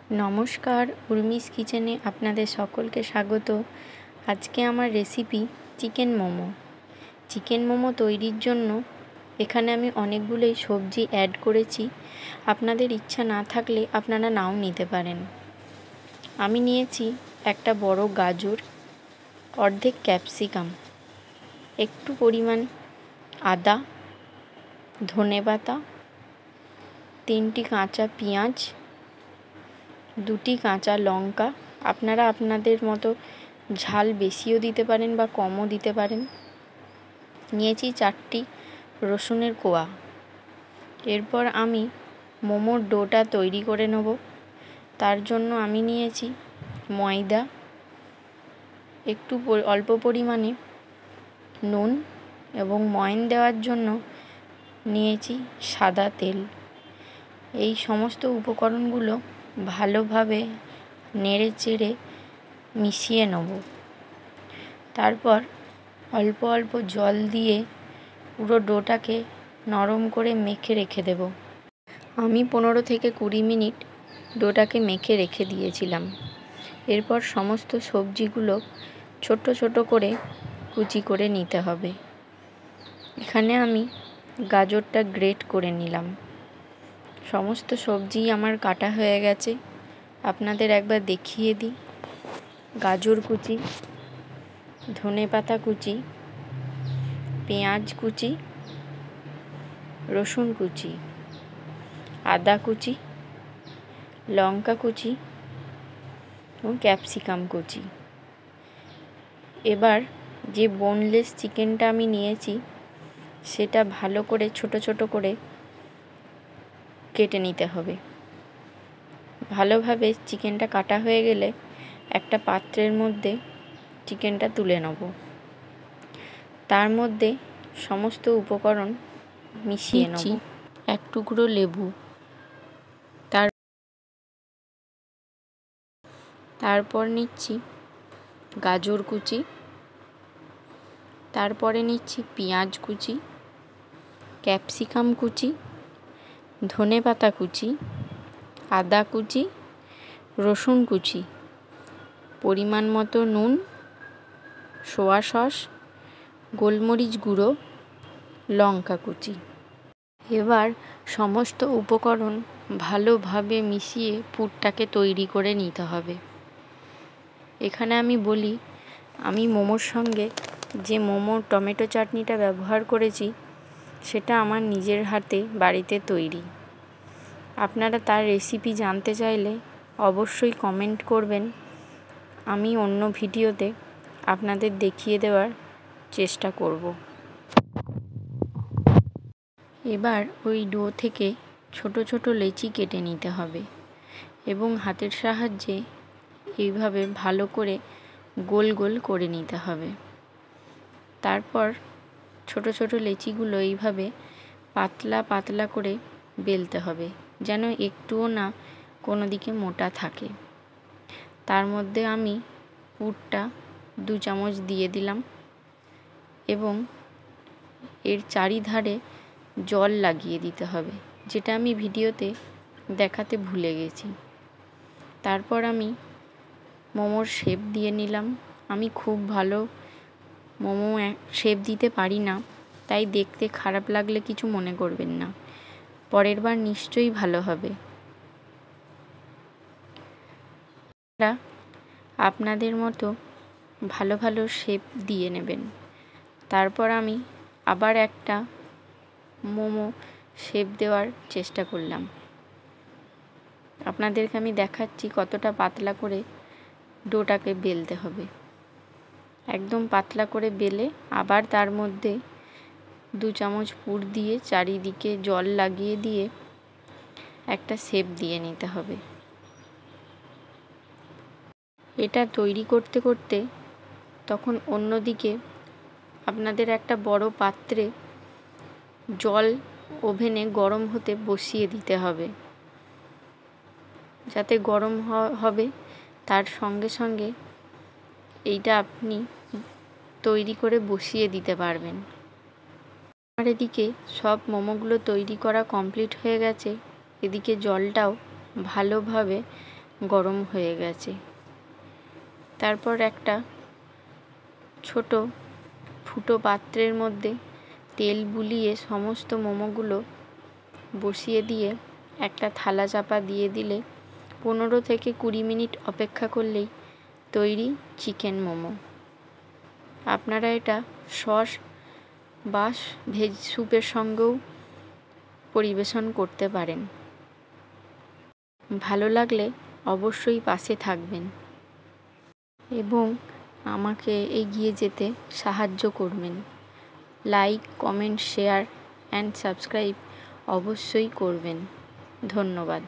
নমস্কার, উর্মিস কিচেনে আপনাদের সকলকে স্বাগত। আজকে আমার recipe chicken momo. Chicken momo তৈরির জন্য এখানে আমি অনেকগুলোই সবজি অ্যাড করেছি। আপনাদের ইচ্ছা না থাকলে আপনারা নাও নিতে পারেন। আমি নিয়েছি একটা বড় গাজর, অর্ধেক ক্যাপসিকাম, একটু পরিমাণ আদা, ধনেপাতা, 3টি কাঁচা পেঁয়াজ, 2টি কাঁচা লঙ্কা। আপনারা আপনাদের মতো ঝাল বেশিও দিতে পারেন বা কমও দিতে পারেন। নিয়েছি 4টি রসুনের কোয়া। এরপর আমি মোমোর ডোটা তৈরি করে নেব। তার জন্য আমি নিয়েছি ময়দা, একটু অল্প পরিমাণে নুন এবং ময়ন দেওয়ার জন্য নিয়েছি সাদা তেল। এই সমস্ত উপকরণগুলো ভালোভাবে নেড়ে চেড়ে মিশিয়ে নেব। তারপর অল্প অল্প জল দিয়ে পুরো ডোটাকে নরম করে মেখে রেখে দেব। আমি 15 থেকে 20 মিনিট ডোটাকে মেখে রেখে দিয়েছিলাম। এরপর সমস্ত সবজিগুলো ছোট ছোট করে কুচি করে নিতে হবে। এখানে আমি গাজরটা গ্রেট করে নিলাম। সমস্ত সবজি আমার কাটা হয়ে গেছে। আপনাদের একবার দেখিয়ে দিই। গাজর কুচি, ধনেপাতা কুচি, পেঁয়াজ কুচি, রসুন কুচি, আদা কুচি, লঙ্কা কুচি এবং ক্যাপসিকাম কুচি। এবার যে বোনলেস চিকেনটা আমি নিয়েছি সেটা ভালো করে ছোট ছোট করে কেটে নিতে হবে। ভালোভাবে চিকেনটা কাটা হয়ে গেলে একটা পাত্রের মধ্যে চিকেনটা তুলে নেব। তার মধ্যে সমস্ত উপকরণ মিশিয়ে নেব। এক টুকরো লেবু, তারপর নিচ্ছি গাজর কুচি, তারপরে নিচ্ছি পেঁয়াজ কুচি, ক্যাপসিকাম কুচি, ধনেপাতা কুচি, আদা কুচি, রসুন কুচি, পরিমাণ মতো নুন, সোয়া সস, গোলমরিচ গুঁড়ো, লঙ্কা কুচি। এবার সমস্ত উপকরণ ভালোভাবে মিশিয়ে পুরটাকে তৈরি করে নিতে হবে। এখানে আমি বলি, আমি মোমোর সঙ্গে যে মোমোর টমেটো চাটনিটা ব্যবহার করেছি সেটা আমার নিজের হাতে বাড়িতে তৈরি। আপনারা তার রেসিপি জানতে চাইলে অবশ্যই কমেন্ট করবেন। আমি অন্য ভিডিওতে আপনাদের দেখিয়ে দেওয়ার চেষ্টা করব। এবার ওই ডো থেকে ছোট ছোট লেচি কেটে নিতে হবে এবং হাতের সাহায্যে এইভাবে ভালো করে গোল গোল করে নিতে হবে। তারপর ছোট ছোট লেচিগুলো এইভাবে পাতলা পাতলা করে বেলতে হবে, যেন একটুও না কোনো দিকে মোটা থাকে। তার মধ্যে আমি পুরটা 2 চামচ দিয়ে দিলাম এবং এর চারিধারে জল লাগিয়ে দিতে হবে, যেটা আমি ভিডিওতে দেখাতে ভুলে গেছি। তারপর আমি মোমোর শেপ দিয়ে নিলাম। আমি খুব ভালো মোমো শেপ দিতে পারি না, তাই দেখতে খারাপ লাগলে কিছু মনে করবেন না। পরের বার নিশ্চয়ই ভালো হবে। আপনাদের মতো ভালো ভালো শেপ দিয়ে নেবেন। তারপর আমি আবার একটা মোমো শেপ দেওয়ার চেষ্টা করলাম। আপনাদেরকে আমি দেখাচ্ছি কতটা পাতলা করে ডোটাকে বেলতে হবে। একদম পাতলা করে বেলে আবার তার মধ্যে 2 চামচ পুর দিয়ে চারিদিকে জল লাগিয়ে দিয়ে একটা শেপ দিয়ে নিতে হবে। এটা তৈরি করতে করতে তখন অন্যদিকে আপনাদের একটা বড় পাত্রে জল ওভেনে গরম হতে বসিয়ে দিতে হবে। যাতে গরম হবে তার সঙ্গে সঙ্গে এইটা আপনি তৈরি করে বসিয়ে দিতে পারবেন। আর এদিকে সব মোমোগুলো তৈরি করা কমপ্লিট হয়ে গেছে। এদিকে জলটাও ভালোভাবে গরম হয়ে গেছে। তারপর একটা ছোট ফুটো পাত্রের মধ্যে তেল বুলিয়ে সমস্ত মোমোগুলো বসিয়ে দিয়ে একটা থালা চাপা দিয়ে দিলে 15 থেকে 20 মিনিট অপেক্ষা করলেই তৈরি চিকেন মোমো। আপনারা এটা সস বা ভেজ স্যুপের সঙ্গেও পরিবেশন করতে পারেন। ভালো লাগলে অবশ্যই পাশে থাকবেন এবং আমাকে এগিয়ে যেতে সাহায্য করবেন। Like, comment, share and subscribe অবশ্যই করবেন। ধন্যবাদ।